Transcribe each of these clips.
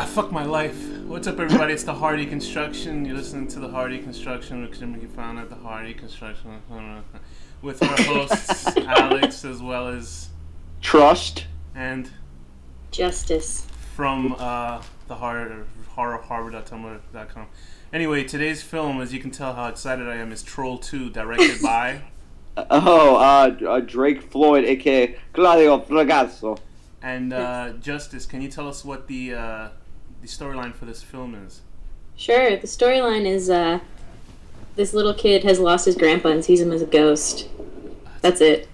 Fuck my life. What's up, everybody? It's the Hardy Construction. You're listening to the Hardy Construction, which can be found at the Hardy Construction with our hosts Alex, as well as Trust and Justice from the horrorharbor.tumblr.com. Anyway, today's film, as you can tell how excited I am, is Troll 2, directed by Drake Floyd, aka Claudio Fragasso. And Justice. Can you tell us what the storyline for this film is? Sure. The storyline is this little kid has lost his grandpa and sees him as a ghost. That's it.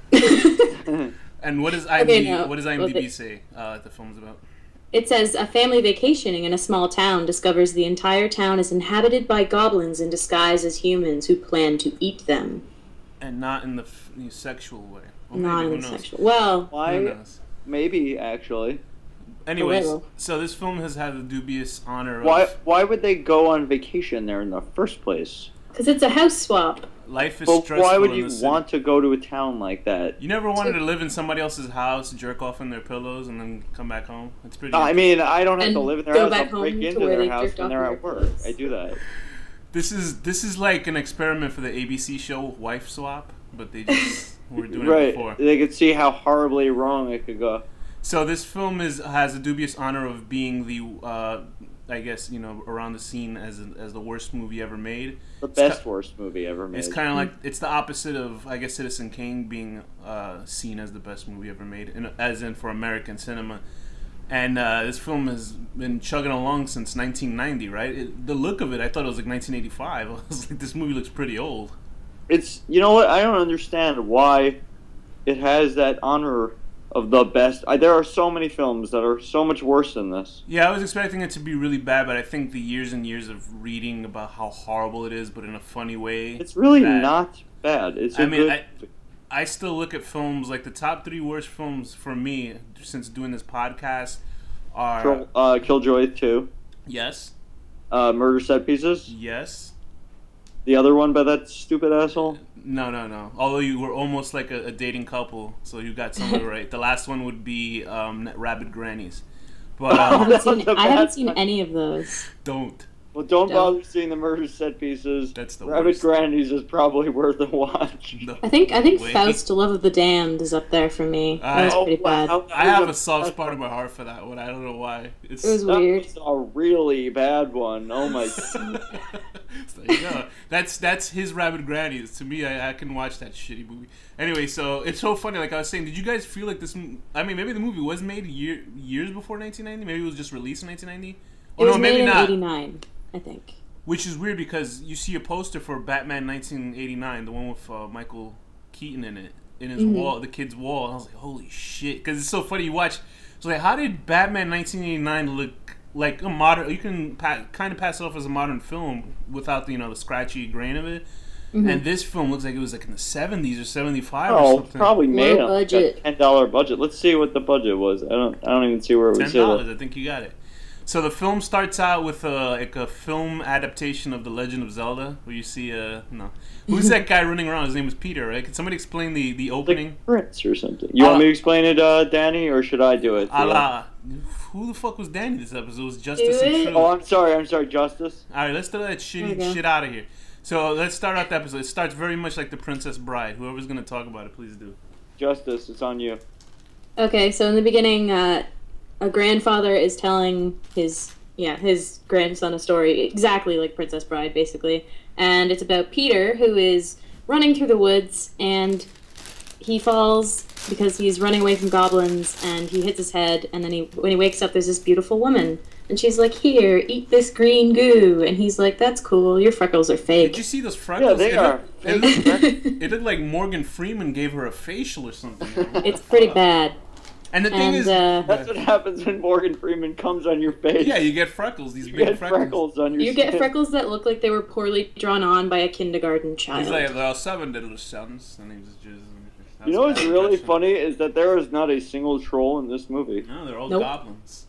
And what does IMDb say the film's about? It says a family vacationing in a small town discovers the entire town is inhabited by goblins in disguise as humans who plan to eat them. And not in the sexual way. Well, not maybe, in the sexual. Well, why? Maybe actually. Anyways, so this film has had the dubious honor of... Why would they go on vacation there in the first place? Because it's a house swap. Life is stressful. Why would you want to go to a town like that? You never wanted to live in somebody else's house, jerk off in their pillows, and then come back home? It's pretty... I mean, I don't have to live in their house. I'll break into their house when they're at work. I do that. This is like an experiment for the ABC show Wife Swap, but they just were doing it before. They could see how horribly wrong it could go. So this film has the dubious honor of being the, I guess, around the scene as the worst movie ever made. The worst movie ever made. It's kind of like, it's the opposite of, I guess, Citizen Kane being seen as the best movie ever made, as in for American cinema. And this film has been chugging along since 1990, right? The look of it, I thought it was like 1985. I was like, this movie looks pretty old. It's, you know what, I don't understand why it has that honor of the best. There are so many films that are so much worse than this. Yeah, I was expecting it to be really bad, but I think the years and years of reading about how horrible it is, but in a funny way... It's really not bad. I still look at films, like the top 3 worst films for me, since doing this podcast, are... Killjoy 2. Yes. Murder Set Pieces. Yes. The other one by that stupid asshole? No. Although you were almost like a dating couple, so you got some of it right. The last one would be Rabid Grannies. But I haven't seen any of those. Don't. Well, don't bother seeing the Murder Set Pieces. That's the Rabid worst. Grannies is probably worth a watch. No. I think Faust, Love of the Damned is up there for me. That was pretty bad. I have a soft spot in my heart for that one. I don't know why. It was weird. That was a really bad one. Oh my god. So there you go. That's his Rabid Grannies. To me, I can watch that shitty movie. Anyway, so it's so funny. Like I was saying, did you guys feel like this? I mean, maybe the movie was made years before 1990. Maybe it was just released in 1990. It was made in '89, I think. Which is weird because you see a poster for Batman 1989, the one with Michael Keaton in it, in his wall, the kid's wall. And I was like, holy shit! Because it's so funny. You watch. It's like, how did Batman 1989 look like a modern? You can kind of pass it off as a modern film without the scratchy grain of it. And this film looks like it was like in the 70s or 75 or something. Probably made a $10 budget. Let's see what the budget was. I don't even see where it was. $10. I think you got it. So the film starts out with a film adaptation of The Legend of Zelda, where you see who's that guy running around? His name is Peter, right? Can somebody explain the opening? Like Prince or something. You want me to explain it, Danny, or should I do it? Who the fuck was Danny this episode? It was Justice and Truth. Oh, I'm sorry, Justice. All right, let's throw that shit out of here. So let's start out the episode. It starts very much like The Princess Bride. Whoever's going to talk about it, please do. Justice, it's on you. Okay, so in the beginning, a grandfather is telling his grandson a story exactly like Princess Bride, basically. And it's about Peter, who is running through the woods, and he falls because he's running away from goblins, and he hits his head, and then when he wakes up, there's this beautiful woman. And she's like, here, eat this green goo. And he's like, that's cool, your freckles are fake. Did you see those freckles? Yeah, they are fake. It looked like Morgan Freeman gave her a facial or something. It's pretty bad. And the thing is... that's what happens when Morgan Freeman comes on your face. Yeah, you get freckles. These big freckles on your You skin. get freckles that look like they were poorly drawn on by a kindergarten child. He's like, there are 7 little sons. And he's just... You know what's really funny is that there is not a single troll in this movie. No, they're all goblins.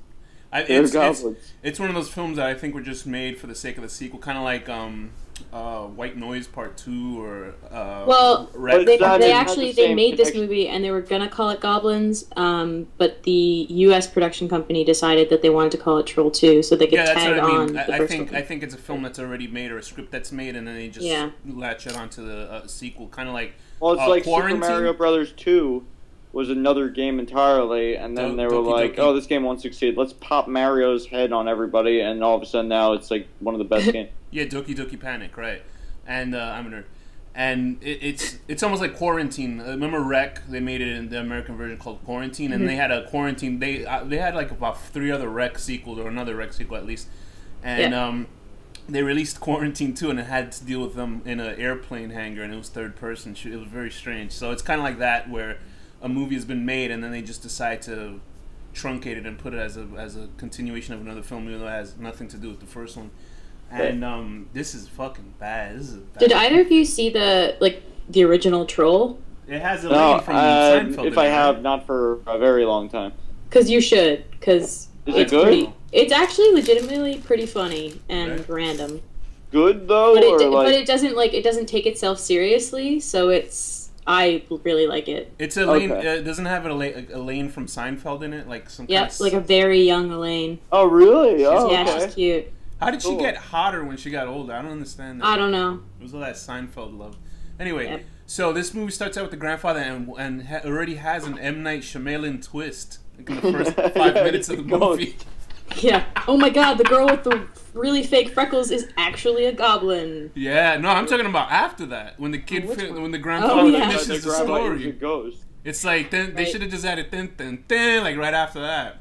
It's one of those films that I think were just made for the sake of the sequel, kind of like White Noise Part 2 or they made this movie and they were gonna call it Goblins, but the U.S. production company decided that they wanted to call it Troll 2, so they could tag on the first one. I think it's a film that's already made or a script that's made, and then they just latch it onto the sequel, kind of like it's like Quarantine. Super Mario Brothers 2 was another game entirely, and then they were like, oh, this game won't succeed. Let's pop Mario's head on everybody, and all of a sudden now it's like one of the best games. Yeah, Doki Doki Panic, right? And I'm a nerd. And it's almost like Quarantine. Remember Rec? They made it in the American version called Quarantine, and they had a Quarantine. They had like about 3 other Rec sequels, or another Rec sequel at least. And they released Quarantine 2, and it had to deal with them in an airplane hangar, and it was third person. It was very strange. So it's kind of like that, where a movie has been made, and then they just decide to truncate it and put it as a continuation of another film, even though it has nothing to do with the first one. And this is fucking bad. This is bad. Did either of you see the original Troll? It has a lady from Seinfeld. If I have, not for a very long time. Because you should. Because it's good. It's actually legitimately pretty funny and random. Good though, but it doesn't take itself seriously. So I really like it. It's Elaine. It doesn't have Elaine from Seinfeld in it, like some. Yep, like a very young Elaine. Oh really? She's cute. How did she get hotter when she got older? I don't understand that. I don't know. It was all that Seinfeld love. Anyway, so this movie starts out with the grandfather and already has an M. Night Shyamalan twist in the first 5 minutes of the movie. Yeah. Oh my God, the girl with the really fake freckles is actually a goblin. Yeah. No, I'm talking about after that, when the when the grandfather finishes the story. It's like they should have just added like right after that.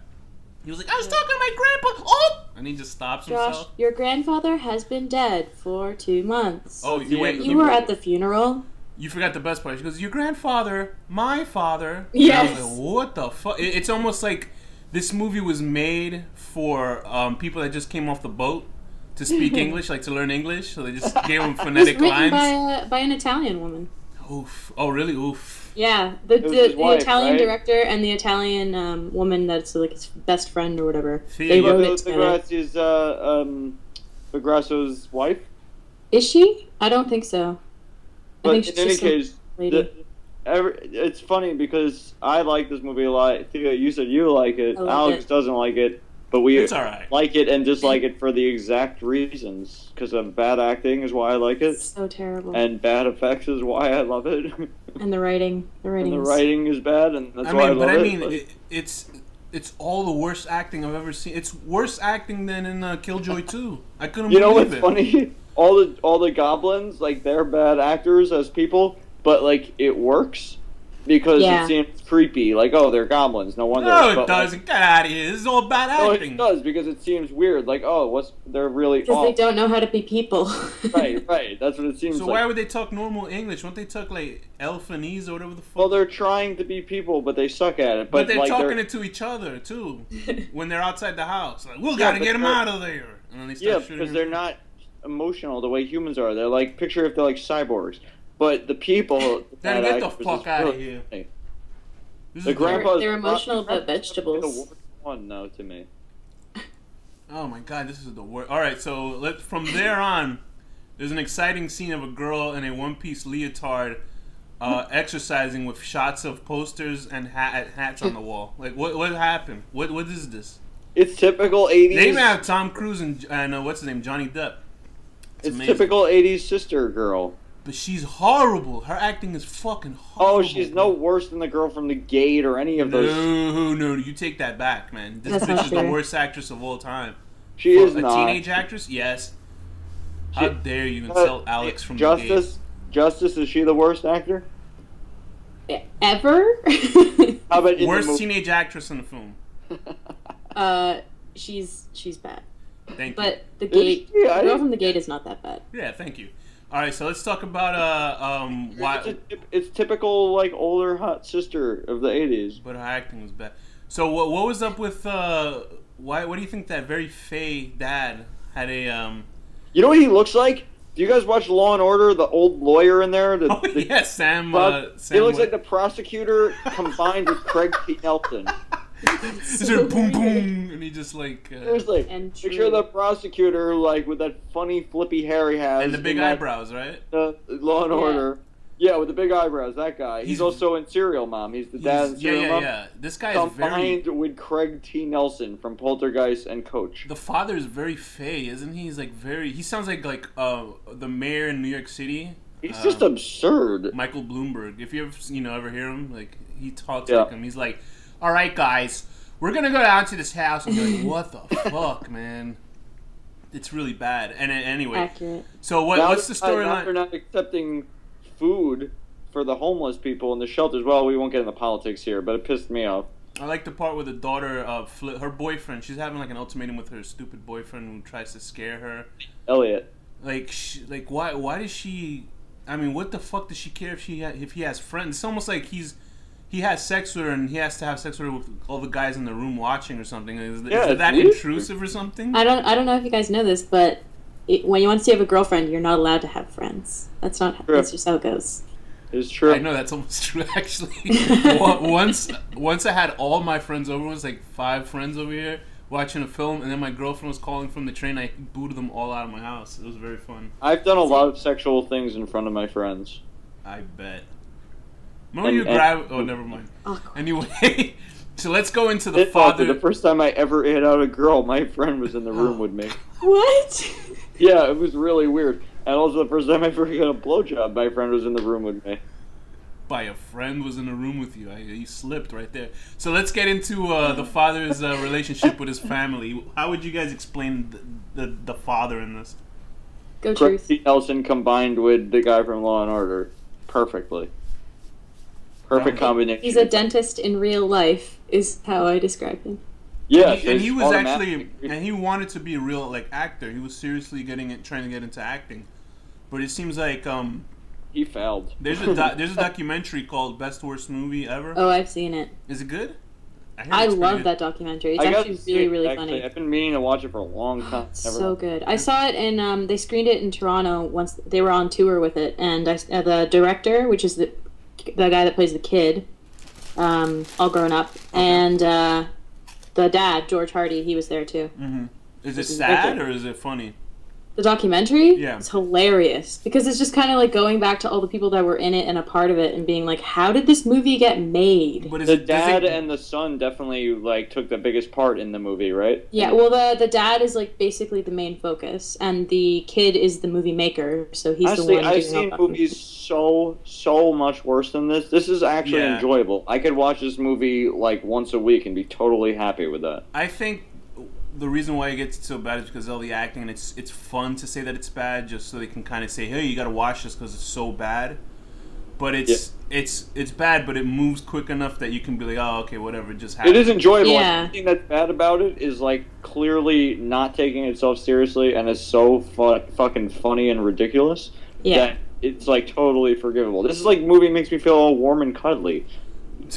He was like, I was talking to my grandpa. Oh! And he just stops himself. Josh, your grandfather has been dead for 2 months. Oh, you were at the funeral. You forgot the best part. She goes, your grandfather, my father. Yes. And I was like, what the fuck? It's almost like this movie was made for people that just came off the boat to speak English, like to learn English. So they just gave them phonetic lines. By an Italian woman. Oof. Oh, really? Oof. Yeah, the Italian director and the Italian woman that's like his best friend or whatever. They wrote it together. Is Bagrasso's wife? Is she? I don't think so. But I think she's in any case, it's funny because I like this movie a lot. Theo, you said you like it. Alex doesn't like it. But we like it and dislike it for the exact reasons. Because of bad acting is why I like it. It's so terrible. And bad effects is why I love it. And the writing. The writing is bad, and that's why I love it. It's all the worst acting I've ever seen. It's worse acting than in Killjoy 2. I couldn't believe it. You know what's funny? All the goblins, like, they're bad actors as people, but, like, it works. Because it seems creepy, like, oh, they're goblins, no wonder. No, it doesn't. Get out of here. This is all bad acting. No, it does, because it seems weird, like, oh, they're really Because they don't know how to be people. Right, that's what it seems like. So why would they talk normal English? Won't they talk, like, Elfinese or whatever the fuck? Well, they're trying to be people, but they suck at it. But they're talking it to each other, too, when they're outside the house. Like, we gotta get them out of there. And then they start shooting because they're not emotional the way humans are. They're like, picture if they're like cyborgs. But the people... Then get the fuck out of here. They're emotional about vegetables. The worst one, though, to me. Oh my God, this is the worst. All right, so from there on, there's an exciting scene of a girl in a one-piece leotard exercising with shots of posters and hats on the wall. Like, what happened? What is this? It's typical 80s. They even have Tom Cruise and what's his name, Johnny Depp. It's typical 80s sister girl. But she's horrible. Her acting is fucking horrible. Oh, she's no worse than the girl from The Gate or any of those. No, you take that back, man. This bitch is the worst actress of all time. She is not. A teenage actress? Yes. How dare you insult Alex from The Gate? Justice, is she the worst actor? Ever? How about worst teenage actress in the film? She's bad. Thank you. But The Gate, the girl from The Gate is not that bad. Yeah, thank you. All right, so let's talk about why it's typical like older hot sister of the 80s. But her acting was bad. So what was up with what do you think that very fey dad had a You know what he looks like? Do you guys watch Law and Order? The old lawyer in there. Sam. He looks like the prosecutor combined with Craig P. Nelson. Is there boom boom, and he just like. Seriously, picture the prosecutor like with that funny flippy hair he has and the big eyebrows, right? Law and Order. Yeah, with the big eyebrows, that guy. He's also in Serial Mom. He's the dad in Serial Mom. Yeah. This guy is very... Combined with Craig T. Nelson from Poltergeist and Coach. The father is very fey, isn't he? He's like very... He sounds like the mayor in New York City. He's just absurd. Michael Bloomberg. If you ever hear him, like, he talks like him. He's like, all right, guys, we're going to go down to this house. And you're like, what the fuck, man? It's really bad. And anyway. Accurate. So what's the storyline? They're not accepting food for the homeless people in the shelters. Well, we won't get into politics here, but it pissed me off. I like the part where the daughter, her boyfriend, she's having like an ultimatum with her stupid boyfriend who tries to scare her. Elliot. Like why does she? I mean, what the fuck does she care if he has friends? It's almost like he has sex with her and he has to have sex with her with all the guys in the room watching or something. Is that intrusive or something? I don't know if you guys know this, but when you want to have a girlfriend, you're not allowed to have friends. That's just how it goes. It's true. I know that's almost true, actually. once I had all my friends over, it was like 5 friends over here watching a film, and then my girlfriend was calling from the train. I booted them all out of my house. It was very fun. I've done a lot of sexual things in front of my friends. I bet. Oh, never mind. Anyway, so let's go into the father. The first time I ever ate out a girl, my friend was in the room with me. What? Yeah, it was really weird. And also the first time I ever got a blowjob, my friend was in the room with me. By a friend was in the room with you. You slipped right there. So let's get into the father's relationship with his family. How would you guys explain the father in this? Go Truth. Craig T. Nelson combined with the guy from Law and Order. Perfectly. Perfect combination. He's a dentist in real life, is how I describe him. Yeah, and he was actually, and he wanted to be a real actor. He was seriously trying to get into acting, but it seems like he failed. There's a documentary called Best Worst Movie Ever. Oh, I've seen it. Is it good? I love that documentary. It's actually really funny. I've been meaning to watch it for a long time. So good. I saw it in. They screened it in Toronto once. They were on tour with it, and the director, which is the guy that plays the kid, all grown up, and the dad, George Hardy, he was there too. Mm-hmm. Is it sad or is it funny? The documentary? Yeah. It's hilarious. Because it's just kind of like going back to all the people that were in it and a part of it and being like, how did this movie get made? But the dad and the son definitely took the biggest part in the movie, right? Yeah, well the dad is basically the main focus and the kid is the movie maker, so he's the one I've seen movies so much worse than this. This is actually enjoyable. I could watch this movie once a week and be totally happy with that. I think the reason why it gets so bad is because of all the acting, and it's fun to say that it's bad just so they can kind of say, hey, you got to watch this because it's so bad. But it's bad, but it moves quick enough that you can be like, oh, okay, whatever, it just happens. It is enjoyable. Yeah. The thing that's bad about it is clearly not taking itself seriously and is so fucking funny and ridiculous that it's totally forgivable. This is movie makes me feel all warm and cuddly.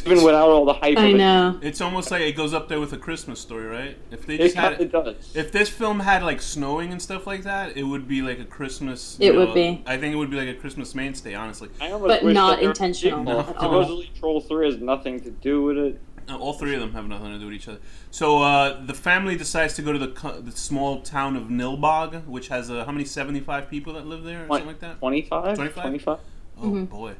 Even without all the hype. I know. It's almost like it goes up there with A Christmas Story, right? If they it does. If this film had snowing and stuff like that, it would be like a Christmas. It would be. I think it would be like a Christmas mainstay, honestly. But not intentional at all. Supposedly, Troll 3 has nothing to do with it. All 3 of them have nothing to do with each other. So the family decides to go to the small town of Nilbog, which has how many 75 people that live there, or something like that. 25. 25. Oh boy,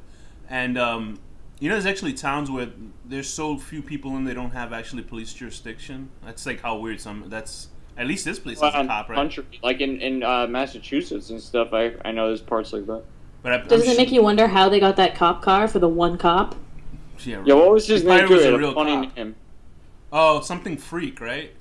and. There's actually towns where there's so few people and they don't have actually police jurisdiction. That's how weird that's at least this place has a cop, right? Country, in Massachusetts and stuff, I know there's parts like that. But doesn't it make you wonder how they got that cop car for the one cop? Yeah, what was his name? Was a real funny name. Oh, something Freak, right?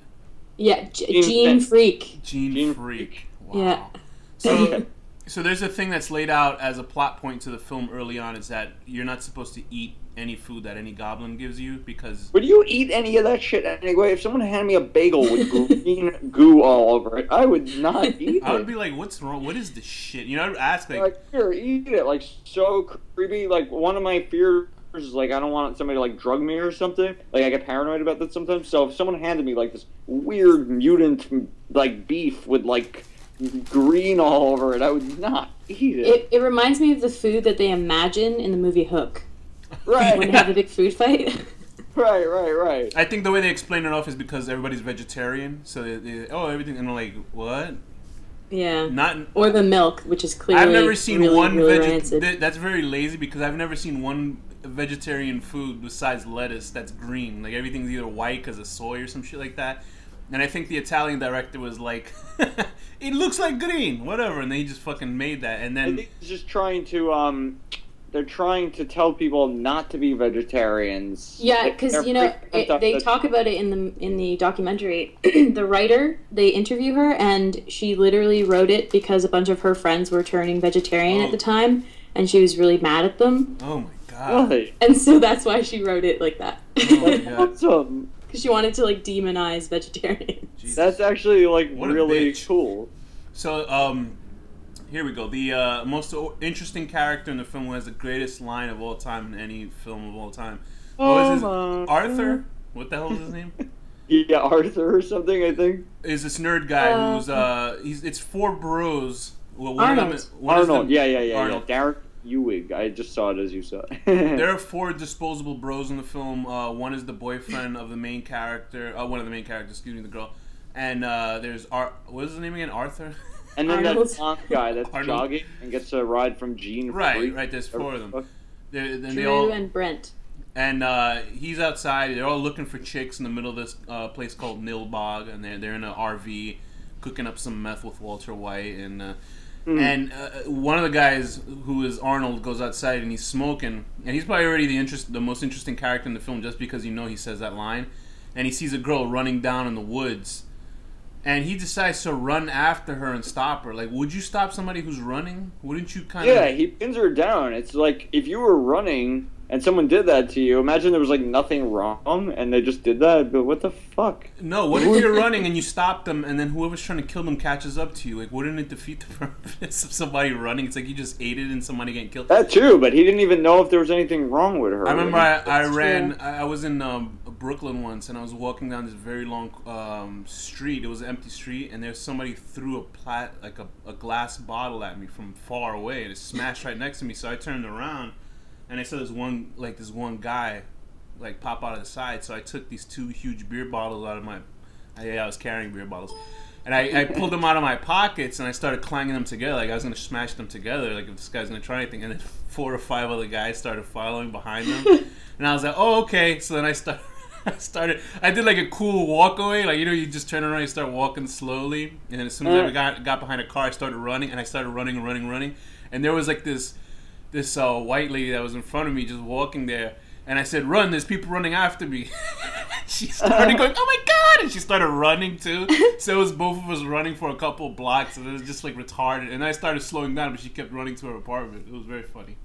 Yeah, Gene Freak. Gene Freak. Wow. Yeah. So there's a thing that's laid out as a plot point to the film early on, is that you're not supposed to eat any food that any goblin gives you because... Would you eat any of that shit anyway? If someone handed me a bagel with green goo all over it, I would not eat it. I would be like, what's wrong? What is this shit? I'd ask here, eat it. So creepy. One of my fears is I don't want somebody to drug me or something. I get paranoid about that sometimes. So if someone handed me this weird mutant beef with green all over it, I would not eat it. It reminds me of the food that they imagine in the movie Hook. Right. When they have the big food fight. Right. I think the way they explain it off is because everybody's vegetarian, so everything, and I'm like, what? Yeah. Not or the milk, which is clearly I've never seen really, one really that's very lazy because I've never seen one vegetarian food besides lettuce that's green. Like everything's either white because of soy or some shit like that. And I think the Italian director was like, it looks like green, whatever, and then he just fucking made that. And then I think he's just trying to they're trying to tell people not to be vegetarians. Yeah, because they talk about it in the documentary. The writer, they interview her, and she literally wrote it because a bunch of her friends were turning vegetarian at the time, and she was really mad at them. Oh my god! Right. And so that's why she wrote it like that. That's awesome. Because she wanted to like demonize vegetarians. Jesus. That's actually like what really cool. So here we go. The most interesting character in the film who has the greatest line of all time in any film of all time. Arthur? What the hell is his name? Yeah, Arthur or something, I think. Is this nerd guy who's it's four bros. Well, Arnold. Arnold. Yeah. Arnold. Darren Ewig. I just saw it as you saw it. There are four disposable bros in the film. One is the boyfriend of the main character. One of the main characters, excuse me, the girl. And there's what is his name again? Arthur. And then Arnold. that blonde guy that's jogging and gets a ride from Gene. Right. There's four of them. Drew and Brent. And he's outside. They're all looking for chicks in the middle of this place called Nilbog, and they're in an RV cooking up some meth with Walter White. And one of the guys, who is Arnold, goes outside and he's smoking. And he's probably already the most interesting character in the film just because he says that line. And he sees a girl running down in the woods. And he decides to run after her and stop her. Like, would you stop somebody who's running? Wouldn't you kind of... Yeah, he pins her down. It's like, if you were running and someone did that to you, imagine there was, like, nothing wrong and they just did that. But what the fuck? No, what if you're running and you stop them and then whoever's trying to kill them catches up to you? Like, wouldn't it defeat the purpose of somebody running? It's like you just aided in somebody getting killed. That too, but he didn't even know if there was anything wrong with her. I remember I was in Brooklyn once and I was walking down this very long street. It was an empty street and there's somebody threw a glass bottle at me from far away and it smashed right next to me. So I turned around and I saw this one guy like pop out of the side. So I took these two huge beer bottles out of I was carrying beer bottles. And I pulled them out of my pockets and I started clanging them together like I was going to smash them together like if this guy's going to try anything. And then 4 or 5 other guys started following behind them. And I was like, oh, okay. So then I did like a cool walk away. Like, you just turn around and you start walking slowly. And then as soon as I got behind a car, I started running. And I started running. And there was like this white lady that was in front of me just walking there. And I said, run, there's people running after me. She started going, oh my God! And she started running too. So it was both of us running for a couple blocks. And it was just like retarded. And I started slowing down, but she kept running to her apartment. It was very funny.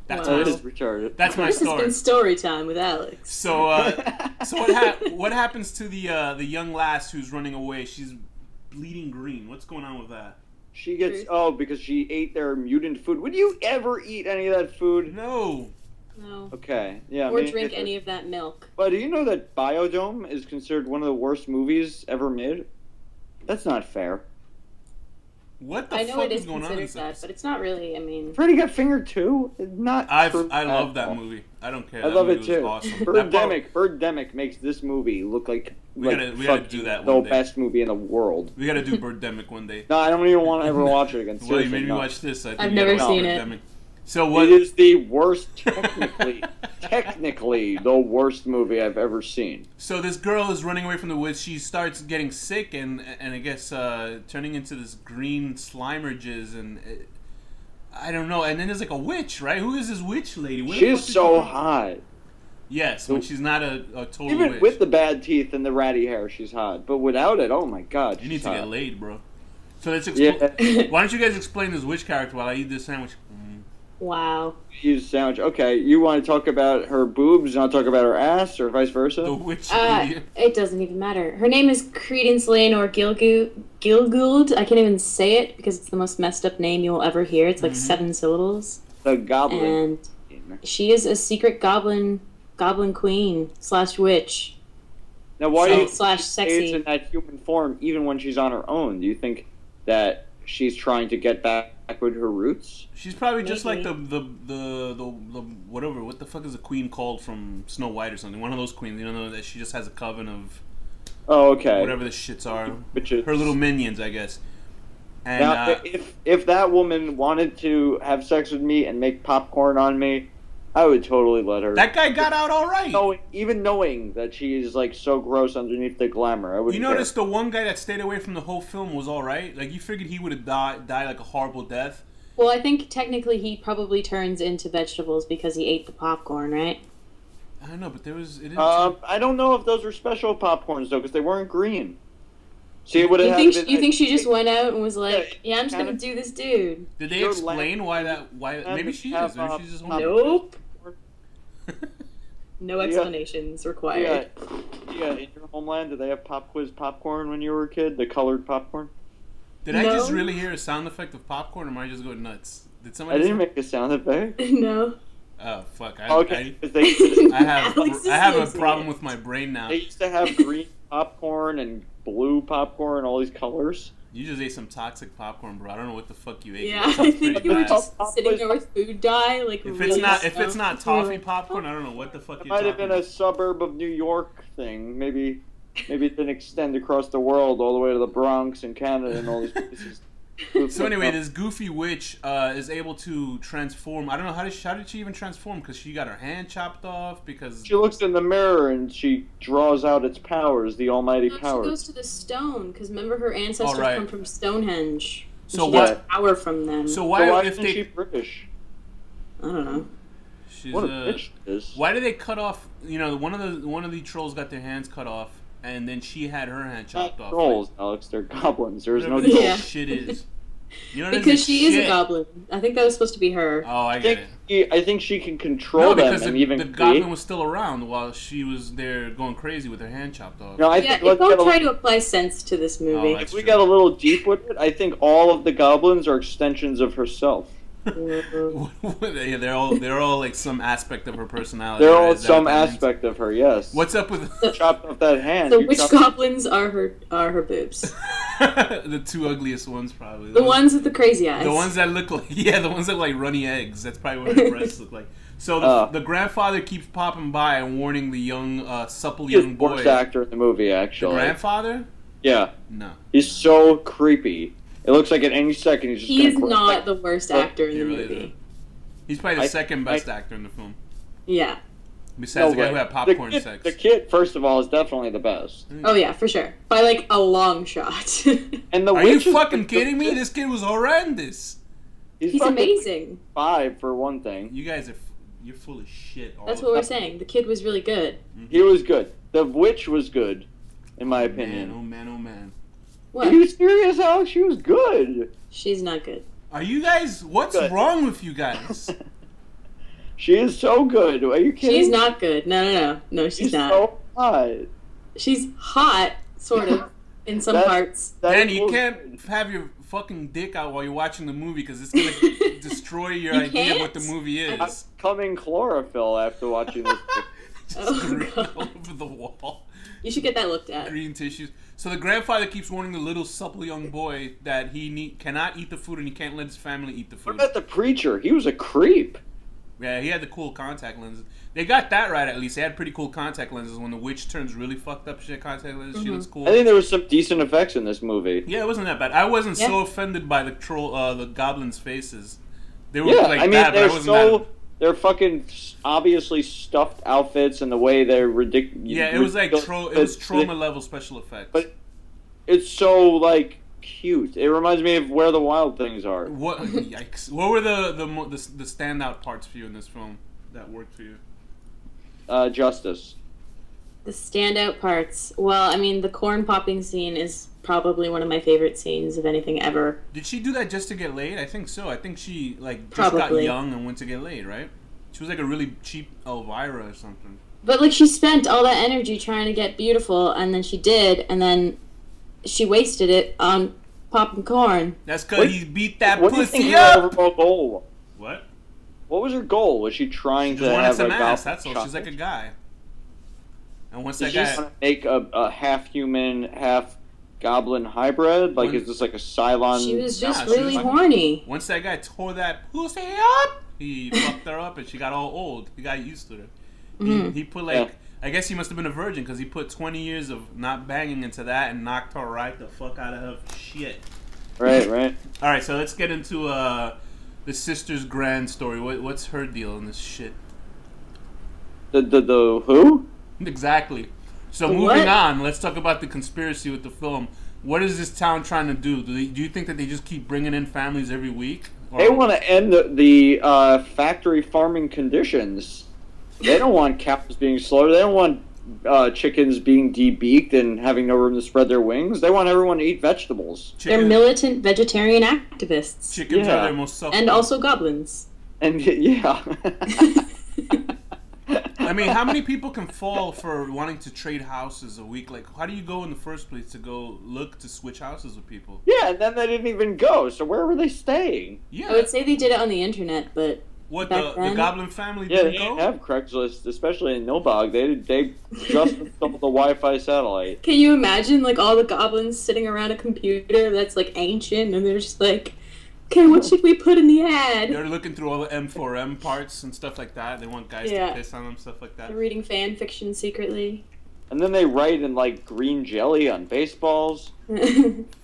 That's retarded. That's my story. This has been story time with Alex. So what happens to the young lass who's running away? She's bleeding green. What's going on with that? She gets because she ate their mutant food. Would you ever eat any of that food? No. Okay. Yeah. Or drink any of that milk. But do you know that Biodome is considered one of the worst movies ever made? That's not fair. What the fuck is going on? I know it is considered that, but it's not really. I mean, Freddy got fingered too. I love that movie. I don't care. I love it too. Awesome. Birdemic makes this movie look like we gotta do that one day. The best movie in the world. We gotta do Birdemic one day. No, I don't even want to ever watch it again. Well, you made me watch this. I've never seen it. So what? It is the worst, technically the worst movie I've ever seen. So this girl is running away from the woods. She starts getting sick and I guess turning into this green slimer jizz and I don't know. And then there's like a witch, right? Who is this witch lady? She's so hot. Yes, when she's not a total even witch. With the bad teeth and the ratty hair, she's hot. But without it, oh my God, you need to get laid, bro. So let's Why don't you guys explain this witch character while I eat this sandwich? Wow. Use sandwich. Okay, you want to talk about her boobs and I'll talk about her ass, or vice versa? The witch. It doesn't even matter. Her name is Credence Leonore Gilgould. I can't even say it because it's the most messed up name you will ever hear. It's like 7 syllables. The goblin. And she is a secret goblin queen / witch. Now, why do you / sexy in that human form even when she's on her own? Do you think that she's trying to get back back with her roots. She's probably just like the whatever. What the fuck is a queen called from Snow White or something? One of those queens, you know, that she just has a coven of. Oh, okay. Whatever the shits are, her little minions, I guess. And now, if that woman wanted to have sex with me and make popcorn on me, I would totally let her. That guy got out all right. Even knowing that she is like so gross underneath the glamour, I would. You notice the one guy that stayed away from the whole film was all right. Like you figured he would have died like a horrible death. Well, I think technically he probably turns into vegetables because he ate the popcorn, right? I don't know, but there was. I don't know if those were special popcorns though, because they weren't green. See, it would have. You think she just went out and was like, "Yeah, I'm just gonna do this, dude"? Did they explain why that? Why maybe she is? Maybe she's just home. Nope. No explanations required. Yeah, in your homeland, did they have pop quiz popcorn when you were a kid? The colored popcorn. Did I just really hear a sound effect of popcorn, or am I just going nuts? Did somebody? I didn't make a sound effect. No. Oh fuck! I have a problem with my brain now. They used to have green popcorn and blue popcorn, all these colors. You just ate some toxic popcorn, bro. I don't know what the fuck you ate. Yeah, I think you were just sitting there with food dye. Like if it's not toffee popcorn, I don't know what the fuck. It might have been a suburb of New York thing. Maybe it didn't extend across the world all the way to the Bronx and Canada and all these places. So anyway, this goofy witch is able to transform. I don't know how did she even transform? Because she got her hand chopped off. Because she looks in the mirror and she draws out its powers, the almighty powers. She goes to the stone because remember her ancestors come from Stonehenge. So she gets power from them. So why isn't she British? I don't know. What a bitch is. Why did they cut off? You know, one of the trolls got their hands cut off. And then she had her hand chopped off. Trolls, Alex. They're goblins. There's no shit is. You know because she is a goblin. I think that was supposed to be her. Oh, I get it. I think she can control them and even the goblin was still around while she was there going crazy with her hand chopped off. No, don't try to apply sense to this movie. If we got a little deep with it, I think all of the goblins are extensions of herself. They're all like some aspect of her personality. They're all some aspect of her. Yes. What's up with chopped off that hand? So which goblins are her boobs? The two ugliest ones, probably. The ones with the crazy eyes. The ones that look like the ones that look like runny eggs. That's probably what her breasts look like. So the grandfather keeps popping by and warning the young, supple young boy. He's the worst actor in the movie, actually. The grandfather? Yeah. No. He's so creepy. It looks like at any second he's just. He's not the worst actor in the movie. He's probably the second best actor in the film. Yeah. Besides the guy who had popcorn sex. The kid, first of all, is definitely the best. Oh yeah, for sure. By like a long shot. And Are you fucking kidding me? This kid was horrendous. He's amazing. 5 for one thing. You guys you're full of shit. That's what we're saying. The kid was really good. He was good. The witch was good, in my opinion. Oh man. What? Are you serious, Alex? She was good. She's not good. Are you guys? What's wrong with you guys? She is so good. Are you kidding? She's not good. No, she's not. So hot. She's hot, sort of, in some parts. Dan, you can't have your fucking dick out while you're watching the movie because it's gonna destroy your idea of what the movie is. I'm coming chlorophyll after watching this. Just green all over the wall. You should get that looked at. Green tissues. So the grandfather keeps warning the little supple young boy that he cannot eat the food and he can't let his family eat the food. What about the preacher? He was a creep. Yeah, he had the cool contact lenses. They got that right at least. They had pretty cool contact lenses. When the witch turns really fucked up, shit contact lenses. She looks cool. I think there was some decent effects in this movie. Yeah, it wasn't that bad. I wasn't so offended by the the goblins' faces. They were bad, but I wasn't mad. They're fucking obviously stuffed outfits and the way they're ridiculous. Yeah, it was like it was trauma level special effects. But it's so like cute. It reminds me of Where the Wild Things Are. What? Yikes! What were the standout parts for you in this film that worked for you? Justice. The standout parts. Well, I mean, the corn popping scene is probably one of my favorite scenes of anything ever. Did she do that just to get laid? I think so. I think she just got young and went to get laid, right? She was like a really cheap Elvira or something. But like she spent all that energy trying to get beautiful, and then she did, and then she wasted it on popping corn. That's because he beat that pussy up. What do you think her goal? What? What was her goal? Was she trying to have some ass? That's all. She's like a guy. And once that guy want to make a half human, half goblin hybrid? Like, is this like a Cylon? She was just really horny. Once that guy tore that pussy up, he fucked her up, and she got all old. He got used to her. He put like, I guess he must have been a virgin because he put 20 years of not banging into that and knocked her right the fuck out of her shit. Right. All right, so let's get into the sister's grand story. What's her deal in this shit? The who? Exactly. So moving on, let's talk about the conspiracy with the film. What is this town trying to do? Do you think that they just keep bringing in families every week? Or? They want to end the factory farming conditions. They don't want cows being slaughtered. They don't want chickens being debeaked and having no room to spread their wings. They want everyone to eat vegetables. They're militant vegetarian activists. Chickens are their most suffering. And also goblins. And yeah. I mean, how many people can fall for wanting to trade houses a week? Like, how do you go in the first place to go look to switch houses with people? Yeah, and then they didn't even go. So where were they staying? Yeah, I would say they did it on the internet, but what the Goblin family didn't go? They didn't have Craigslist, especially in Nilbog. They just installed the Wi-Fi satellite. Can you imagine like all the goblins sitting around a computer that's like ancient, and they're just like, okay, what should we put in the ad? They're looking through all the M4M parts and stuff like that. They want guys to piss on them, stuff like that. They're reading fan fiction secretly. And then they write in, like, green jelly on baseballs.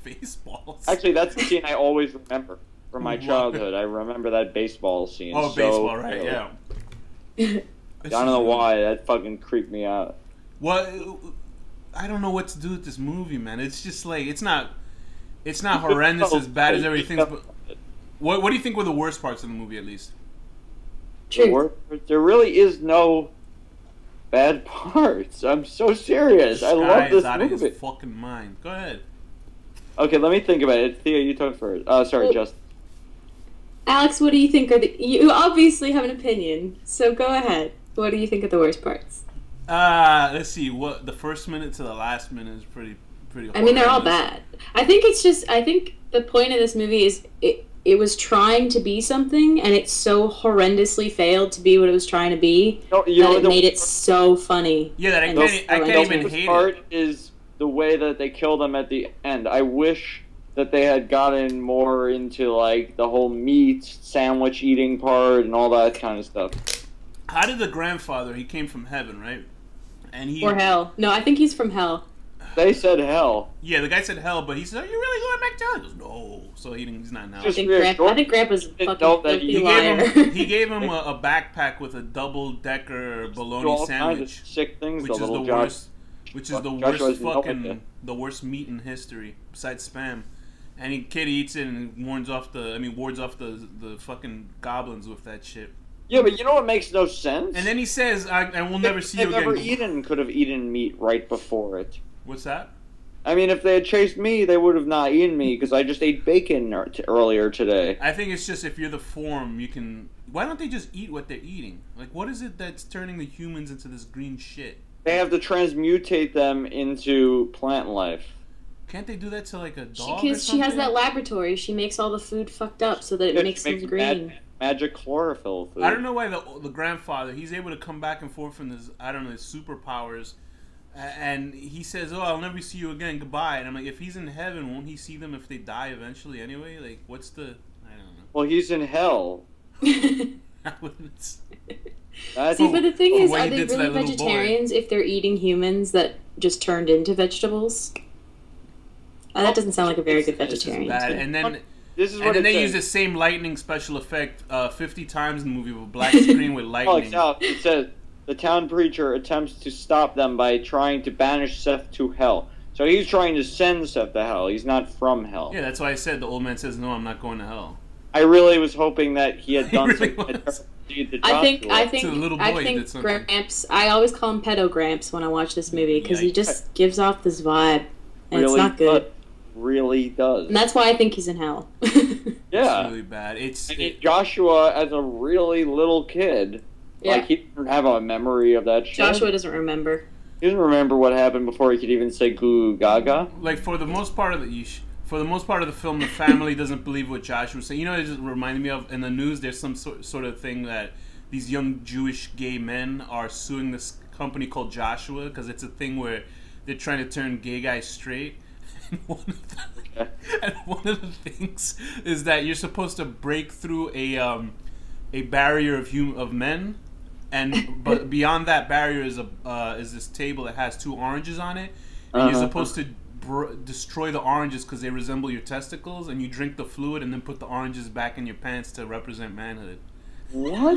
Baseballs? Actually, that's the scene I always remember from my childhood. I remember that baseball scene. Oh, baseball, right, yeah. I don't know why. That fucking creeped me out. Well, I don't know what to do with this movie, man. It's just like, it's not horrendous as bad as everything. But what do you think were the worst parts of the movie, at least? There really is no bad parts. I'm so serious. I love this out movie. Of his fucking mind. Go ahead. Okay, let me think about it. Thea, you talk first. Sorry, Justin. Alex, what do you think you obviously have an opinion, so go ahead. What do you think are the worst parts? Let's see. What the first minute to the last minute is pretty. I mean, they're all bad. I think the point of this movie is it was trying to be something, and it so horrendously failed to be what it was trying to be that it made it so funny. Yeah, that I can't even hate it. The part is the way that they kill them at the end. I wish that they had gotten more into, like, the whole meat sandwich eating part and all that kind of stuff. How did the grandfather, he came from heaven, right? Or hell. No, I think he's from hell. They said hell. Yeah, the guy said hell, but he said, "Are you really going back to hell?" He goes, "No." So he's not in hell. I think Grandpa's fucking filthy liar. He gave him a backpack with a double-decker bologna sandwich, sick things, which is the worst. Which is the worst meat in history, besides Spam. And kid eats it and wards off the fucking goblins with that shit. Yeah, but you know what makes no sense? And then he says, I will never see you again. Could have eaten meat right before it. What's that? I mean, if they had chased me, they would have not eaten me, because I just ate bacon earlier today. I think it's just if you're the form, you can... Why don't they just eat what they're eating? Like, what is it that's turning the humans into this green shit? They have to transmutate them into plant life. Can't they do that to, like, a dog Because she has that laboratory. She makes all the food fucked up so that it makes them green. Magic chlorophyll food. I don't know why the grandfather, he's able to come back and forth from his, I don't know, his superpowers. And he says, "Oh, I'll never see you again. Goodbye." And I'm like, if he's in heaven, won't he see them if they die eventually anyway? Like, what's the... I don't know. Well, he's in hell. See, but the thing is, are they really vegetarians if they're eating humans that just turned into vegetables? That doesn't sound like a very good vegetarian. And then they use the same lightning special effect 50 times in the movie with a black screen with lightning. It says... The town preacher attempts to stop them by trying to banish Seth to hell. So he's trying to send Seth to hell. He's not from hell. Yeah, that's why I said the old man says, "No, I'm not going to hell." I really was hoping that he had done something. I think Gramps. I always call him Pedo Gramps when I watch this movie because he just gives off this vibe, and it's not good. Really does. And that's why I think he's in hell. Yeah, it's really bad. Joshua as a really little kid. Yeah. Like, he doesn't have a memory of that shit. Joshua doesn't remember. He doesn't remember what happened before he could even say goo gaga. Like, for the most part of the film, the family doesn't believe what Joshua was saying. You know, it just reminded me of, in the news, there's some sort of thing that these young Jewish gay men are suing this company called Joshua because it's a thing where they're trying to turn gay guys straight. And one of the things is that you're supposed to break through a barrier of men, but beyond that barrier is this table that has 2 oranges on it, and you're supposed to destroy the oranges because they resemble your testicles, and you drink the fluid and then put the oranges back in your pants to represent manhood. What?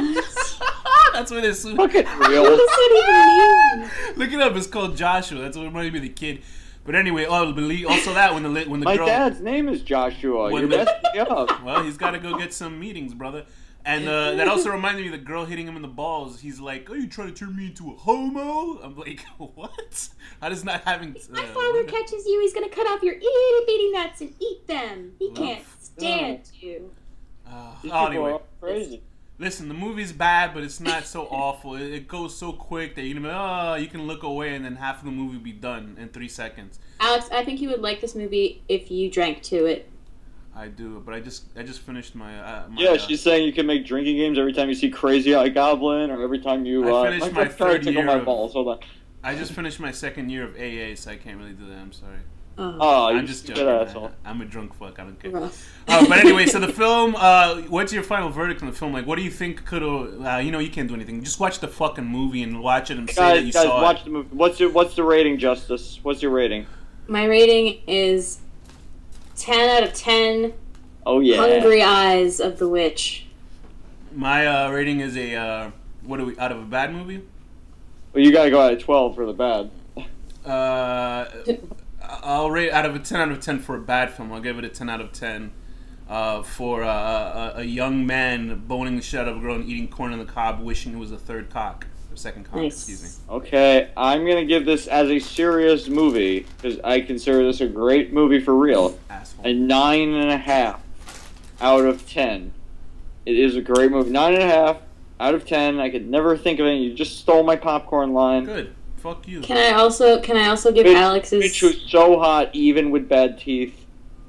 That's what it's. Look at real. What does that even mean? Look it up. It's called Joshua. That's what reminded me of the kid. But anyway, also that when the my girl, dad's name is Joshua. You're messing me up. Well, he's got to go get some meetings, brother. And that also reminded me of the girl hitting him in the balls. He's like, "Oh, you trying to turn me into a homo?" I'm like, "What? How does not having?" If my father catches you, he's gonna cut off your itty bitty nuts and eat them. He can't stand you. Anyway, crazy. Listen, the movie's bad, but it's not so awful. It goes so quick that you can look away, and then half of the movie will be done in 3 seconds. Alex, I think you would like this movie if you drank to it. I do, but I just finished my. Yeah, she's saying you can make drinking games every time you see Crazy Eye Goblin, or every time you. I finished my third year. My balls. Hold on. I just finished my 2nd year of AA, so I can't really do that. I'm sorry. I'm just joking. Asshole. I'm a drunk fuck. I don't care. But anyway, so the film. What's your final verdict on the film? Like, what do you think could have? You can't do anything. Just watch the fucking movie and watch it and say that you saw watch the movie. What's the rating, Justice? What's your rating? My rating is 10 out of 10. Oh yeah. Hungry Eyes of the Witch. My rating is a what are we out of a bad movie? Well, you gotta go out of 12 for the bad. I'll rate out of a 10 out of 10 for a bad film. I'll give it a 10 out of 10 for a young man boning the shit out of a girl and eating corn on the cob, wishing it was a third cock. Or second cock, excuse me. Okay, I'm going to give this as a serious movie, because I consider this a great movie for real. Asshole. A 9.5 out of 10. It is a great movie. 9.5 out of 10. I could never think of it. You just stole my popcorn line. Good. Fuck you. Can I also give Alex's? Bitch was so hot, even with bad teeth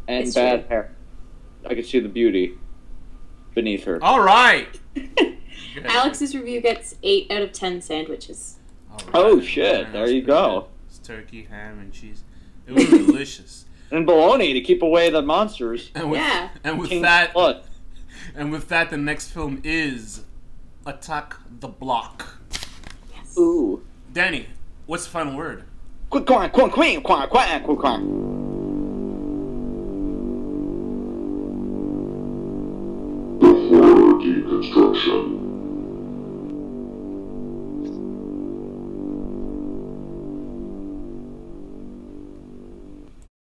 and bad hair. I could see the beauty beneath her. All right. Alex's review gets 8 out of 10 sandwiches. Right. Oh shit! There you go. It's turkey, ham, and cheese. It was delicious. And bologna to keep away the monsters. And with that, the next film is Attack the Block. Yes. Ooh. Danny, what's the final word? Quack, quack, quack, quack, quack, quack, quack, quack. The horror deconstruction.